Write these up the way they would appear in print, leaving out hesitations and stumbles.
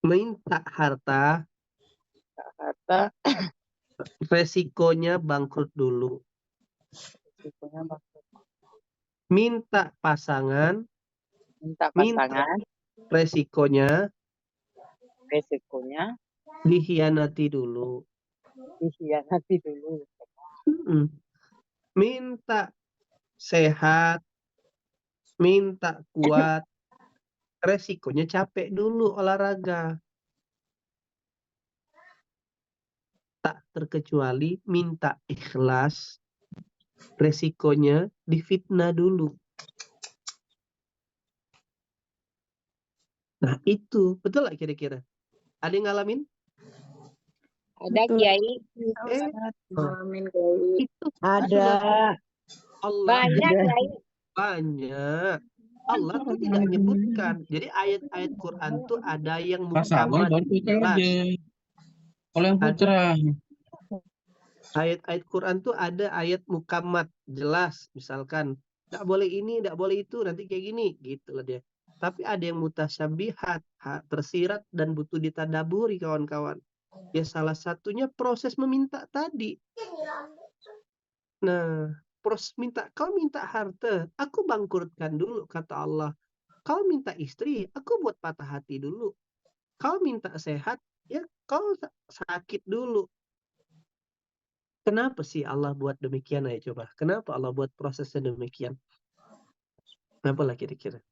Minta harta, harta, resikonya bangkrut dulu. risikonya bangkrut. Minta pasangan, Minta minta pasangan, resikonya risikonya dikhianati dulu. dikhianati dulu. Mm-mm. Minta sehat, minta kuat, resikonya capek dulu olahraga. Tak terkecuali minta ikhlas, resikonya difitnah dulu. Nah itu, betul nggak kira-kira? Ada yang ngalamin? Ada Betul. Kiai, Eh, ngalamin Kiai. itu Ada. sudah Allah Banyak Kiai. banyak. Allah tuh tidak menyebutkan. Jadi ayat-ayat Quran tuh ada yang muhkamat jelas. Kalau yang putra. Ayat-ayat Quran tuh ada ayat muhkamat jelas. Misalkan tidak boleh ini, tidak boleh itu, nanti kayak gini, gitu lah dia. Tapi ada yang mutasyabihat, tersirat dan butuh ditadaburi kawan-kawan. Ya salah satunya proses meminta tadi. Nah, proses minta, kau minta harta, aku bangkrutkan dulu, kata Allah. Kau minta istri, aku buat patah hati dulu. Kau minta sehat, ya kau sakit dulu. Kenapa sih Allah buat demikian? Ayo coba. Kenapa Allah buat prosesnya demikian? Kenapa lah kira-kira?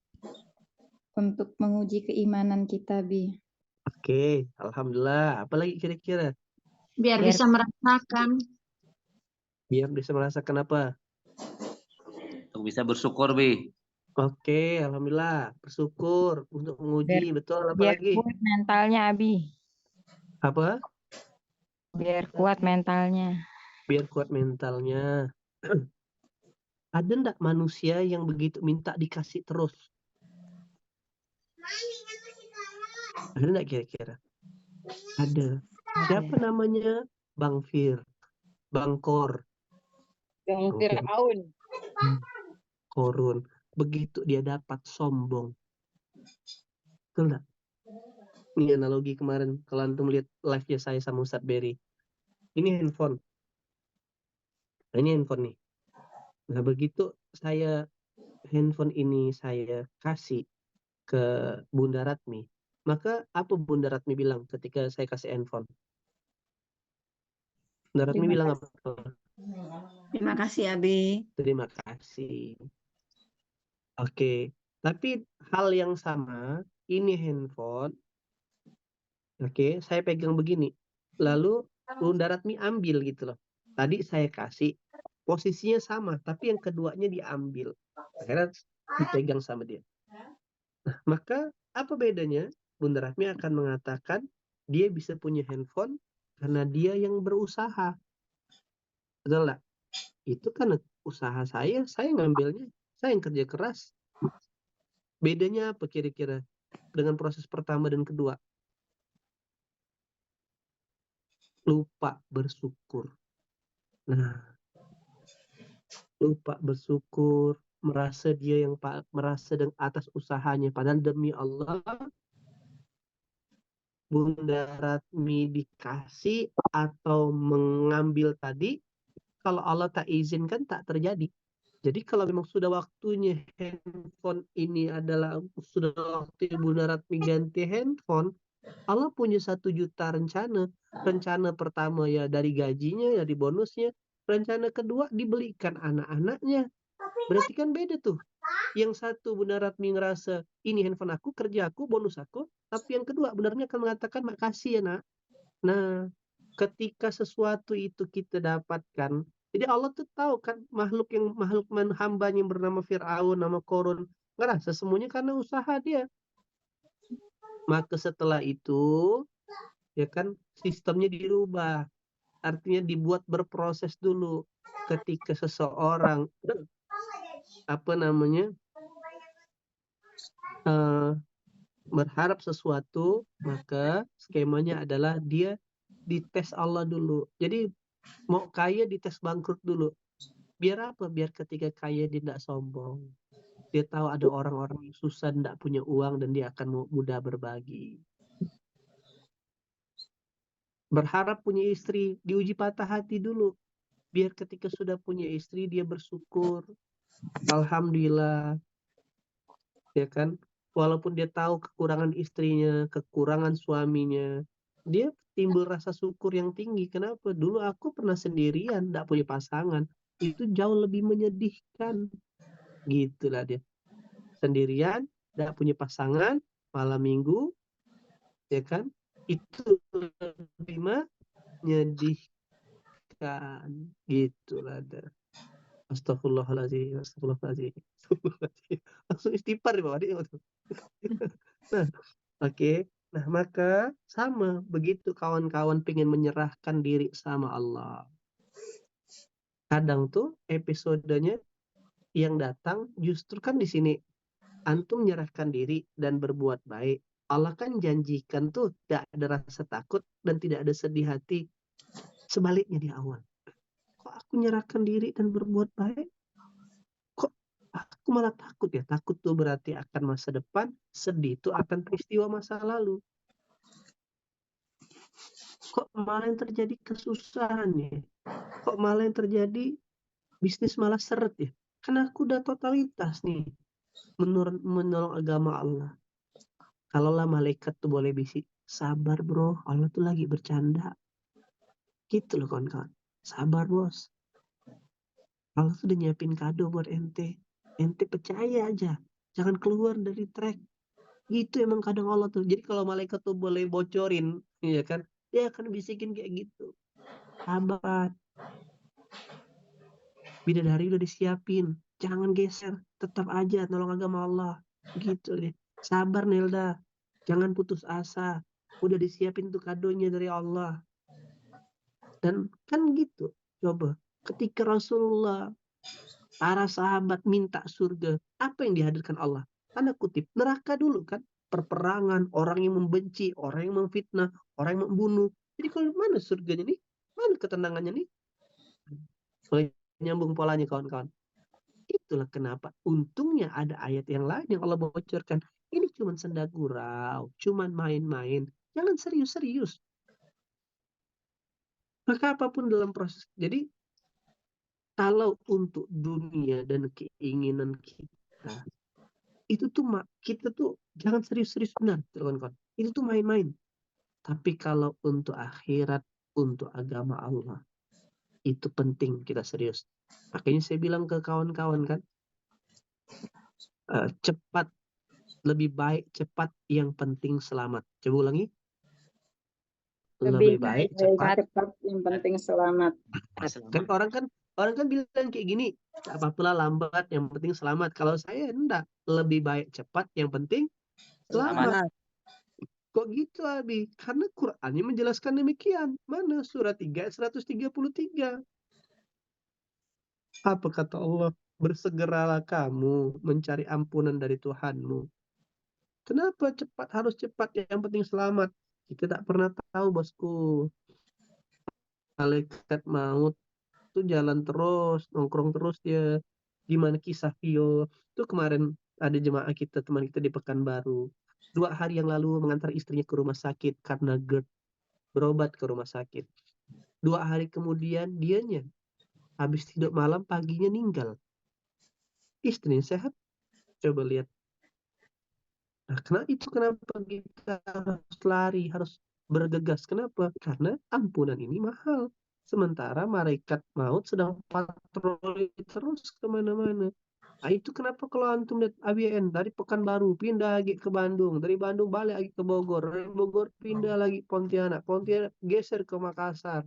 Untuk menguji keimanan kita, Bi. Oke, alhamdulillah. Apalagi kira-kira? Biar bisa merasakan. Biar bisa merasakan apa? Untuk bisa bersyukur, Bi. Oke, alhamdulillah. Bersyukur untuk menguji. Betul, apa Biar lagi? kuat mentalnya, Abi. Apa? Biar kuat mentalnya. Biar kuat mentalnya. Ada enggak manusia yang begitu minta dikasih terus? Ada enggak kira-kira? Ada. Siapa namanya? Bang Fir. Bang Kor. Yang Fir'aun. Korun. Begitu dia dapat sombong. Betul enggak? Ini analogi kemarin. Kalau antum lihat live-nya saya sama Ustadz Berry. Ini handphone. Nah, ini handphone nih. Nah, begitu handphone ini saya kasih ke Bunda Ratmi, maka apa Bunda Ratmi bilang ketika saya kasih handphone? Bunda Ratmi bilang apa? Terima kasih, Abi. Terima kasih. Oke, tapi hal yang sama, ini handphone, oke, saya pegang begini, lalu Bunda Ratmi ambil gitu loh. Tadi saya kasih, posisinya sama, tapi yang keduanya diambil. Akhirnya dipegang sama dia. Nah, maka apa bedanya? Bunda Ratmi akan mengatakan dia bisa punya handphone karena dia yang berusaha. Betul nggak? Itu kan usaha saya ngambilnya, saya yang kerja keras. Bedanya apa kira-kira dengan proses pertama dan kedua? Lupa bersyukur. Nah, lupa bersyukur, merasa dia yang merasa dengan atas usahanya, padahal demi Allah Bunda Ratmi dikasih atau mengambil tadi, kalau Allah tak izinkan tak terjadi. Jadi kalau memang sudah waktunya handphone ini adalah sudah waktu Bunda Ratmi ganti handphone, Allah punya 1 juta rencana. Rencana pertama ya dari gajinya, dari bonusnya. Rencana kedua dibelikan anak-anaknya. Berarti kan beda tuh. Yang satu Bunda Ratmi ngerasa ini handphone aku, kerja aku, bonus aku. Tapi yang kedua Bunda Ratmi akan mengatakan makasih ya nak. Nah, ketika sesuatu itu kita dapatkan, jadi Allah tuh tahu kan makhluk hambanya yang bernama Fir'aun, nama Korun, ngerasa semuanya karena usaha dia. Maka setelah itu, ya kan sistemnya dirubah. Artinya dibuat berproses dulu. Ketika seseorang berharap sesuatu, maka skemanya adalah dia dites Allah dulu. Jadi mau kaya dites bangkrut dulu. Biar apa? Biar ketika kaya dia tidak sombong. Dia tahu ada orang-orang yang susah, tidak punya uang, dan dia akan mudah berbagi. Berharap punya istri, diuji patah hati dulu. Biar ketika sudah punya istri, dia bersyukur. Alhamdulillah, ya kan? Walaupun dia tahu kekurangan istrinya, kekurangan suaminya, dia timbul rasa syukur yang tinggi. Kenapa? Dulu aku pernah sendirian, tidak punya pasangan. Itu jauh lebih menyedihkan. Gitulah dia. Sendirian, tidak punya pasangan, malam minggu, ya kan? Itu lebih menyedihkan. Gitulah dia. Astagfirullahaladzim, astagfirullahaladzim, astagfirullahaladzim. Langsung istighfar di bawah dia. Nah, oke. Nah, maka sama begitu kawan-kawan pengen menyerahkan diri sama Allah. Kadang tuh episodenya yang datang justru kan di sini antum menyerahkan diri dan berbuat baik. Allah kan janjikan tuh tidak ada rasa takut dan tidak ada sedih hati. Sebaliknya di awal. Kok aku menyerahkan diri dan berbuat baik? Kok aku malah takut ya? Takut tuh berarti akan masa depan, sedih itu akan peristiwa masa lalu. Kok malah yang terjadi kesusahan ya? Kok malah yang terjadi bisnis malah seret ya? Karena aku udah totalitas nih menolong agama Allah. Kalaulah malaikat tuh boleh bisik, sabar bro, Allah tuh lagi bercanda. Gitu loh kawan-kawan. Sabar bos. Allah tuh udah nyiapin kado buat ente. Ente percaya aja. Jangan keluar dari track. Gitu emang kadang Allah tuh. Jadi kalau malaikat tuh boleh bocorin, ya kan? Dia akan bisikin kayak gitu. Sabar. Bidadari udah disiapin. Jangan geser. Tetap aja nolong agama Allah. Gitu deh. Sabar Nelda. Jangan putus asa. Udah disiapin tuh kadonya dari Allah. Dan kan gitu. Coba. Ketika Rasulullah, para sahabat minta surga, apa yang dihadirkan Allah? Tanda kutip, neraka dulu kan. Perperangan, orang yang membenci, orang yang memfitnah, orang yang membunuh. Jadi kalau mana surganya nih? Mana ketenangannya nih? Nyambung polanya kawan-kawan. Itulah kenapa untungnya ada ayat yang lain yang Allah bocorkan. Ini cuma senda gurau, cuma main-main. Jangan serius-serius. Maka apapun dalam proses. Jadi kalau untuk dunia dan keinginan kita, itu tuh kita tuh jangan serius-serius benar, kawan-kawan. Itu tuh main-main. Tapi kalau untuk akhirat, untuk agama Allah, itu penting kita serius. Makanya saya bilang ke kawan-kawan kan, cepat, lebih baik cepat, yang penting selamat. Coba ulangi. Lebih baik cepat, yang penting selamat. Kan orang kan bilang kayak gini, tak apa-apa lambat, yang penting selamat. Kalau saya enggak, lebih baik cepat, yang penting selamat. Kok gitu Abi? Karena Qur'annya menjelaskan demikian. Mana surat 3 133. Apa kata Allah? Bersegeralah kamu mencari ampunan dari Tuhanmu. Kenapa cepat? Harus cepat, yang penting selamat. Kita tak pernah tahu, bosku. Malaikat maut tuh jalan terus, nongkrong terus dia. Gimana kisah Vio? Tuh kemarin ada jemaah kita, teman kita di Pekanbaru. 2 hari yang lalu mengantar istrinya ke rumah sakit karena GERD. Berobat ke rumah sakit. 2 hari kemudian dianya habis tidur malam, paginya meninggal. Istrinya sehat. Coba lihat. Nah, kenapa kita harus lari, harus bergegas? Kenapa? Karena ampunan ini mahal. Sementara malaikat maut sedang patroli terus kemana-mana. Nah, itu kenapa kalau antum lihat ABN dari Pekanbaru pindah lagi ke Bandung, dari Bandung balik lagi ke Bogor, dari Bogor pindah lagi Pontianak, Pontianak geser ke Makassar.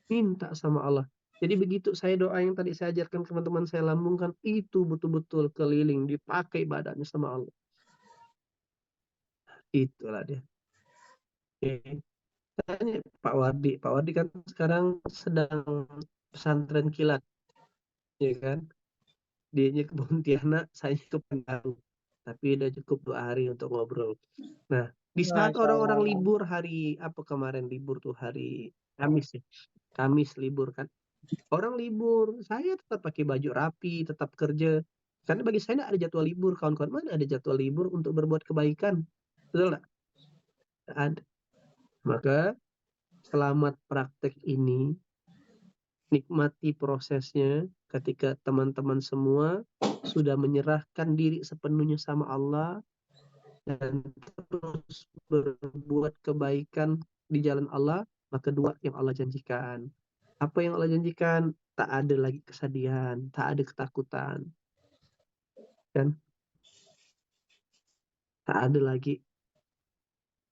Minta sama Allah. Jadi begitu saya doa yang tadi saya ajarkan teman-teman saya lambungkan, itu betul-betul keliling, dipakai badannya sama Allah. Itulah dia. Oke. Tanya Pak Wardi. Pak Wardi kan sekarang sedang pesantren kilat, ya kan? Dianya ke Pontianak, saya ke Pekanbaru. Tapi udah cukup 2 hari untuk ngobrol. Nah, di saat orang-orang libur hari apa kemarin, libur tuh hari Kamis ya. Kamis libur kan. Orang libur, saya tetap pakai baju rapi, tetap kerja. Karena bagi saya nggak ada jadwal libur, kawan-kawan. Mana ada jadwal libur untuk berbuat kebaikan? Betul nggak? Nggak ada. Maka selamat praktek ini, nikmati prosesnya ketika teman-teman semua sudah menyerahkan diri sepenuhnya sama Allah dan terus berbuat kebaikan di jalan Allah, maka dua yang Allah janjikan. Apa yang Allah janjikan? Tak ada lagi kesedihan, tak ada ketakutan. Kan? Tak ada lagi,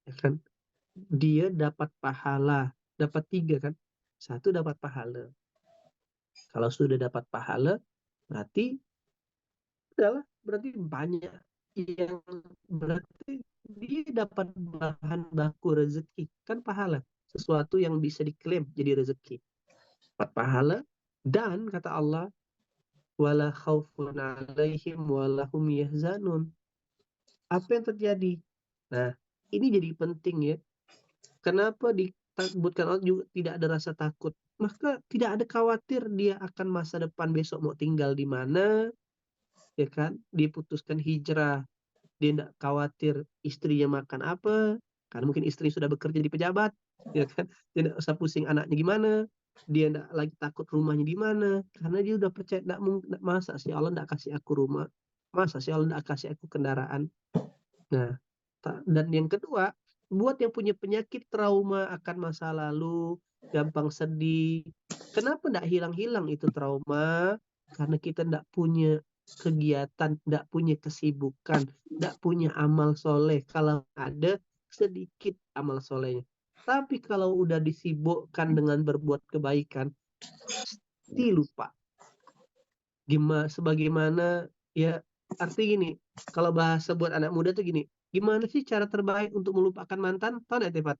ya kan? Dia dapat pahala, dapat 3 kan? 1 dapat pahala. Kalau sudah dapat pahala, berarti banyak yang berarti dia dapat bahan baku rezeki, kan pahala, sesuatu yang bisa diklaim jadi rezeki. Dapat pahala dan kata Allah, wala khaufun 'alaihim wala hum yahzanun. Apa yang terjadi? Nah, ini jadi penting ya. Kenapa disebutkan Allah juga tidak ada rasa takut? Maka tidak ada khawatir dia akan masa depan besok mau tinggal di mana, ya kan? Diputuskan hijrah, dia tidak khawatir istrinya makan apa, karena mungkin istri sudah bekerja di pejabat, ya kan? Dia tidak usah pusing anaknya gimana, dia tidak lagi takut rumahnya di mana, karena dia udah percaya, masa sih Allah tidak kasih aku rumah, masa sih Allah tidak kasih aku kendaraan. Nah, dan yang kedua, buat yang punya penyakit trauma akan masa lalu, gampang sedih, kenapa tidak hilang-hilang itu trauma? Karena kita tidak punya kegiatan, tidak punya kesibukan, tidak punya amal soleh. Kalau ada sedikit amal solehnya. Tapi kalau udah disibukkan dengan berbuat kebaikan, pasti lupa. Sebagaimana ya, arti gini, kalau bahasa buat anak muda tuh gini, gimana sih cara terbaik untuk melupakan mantan? Tahu nggak, Tefat?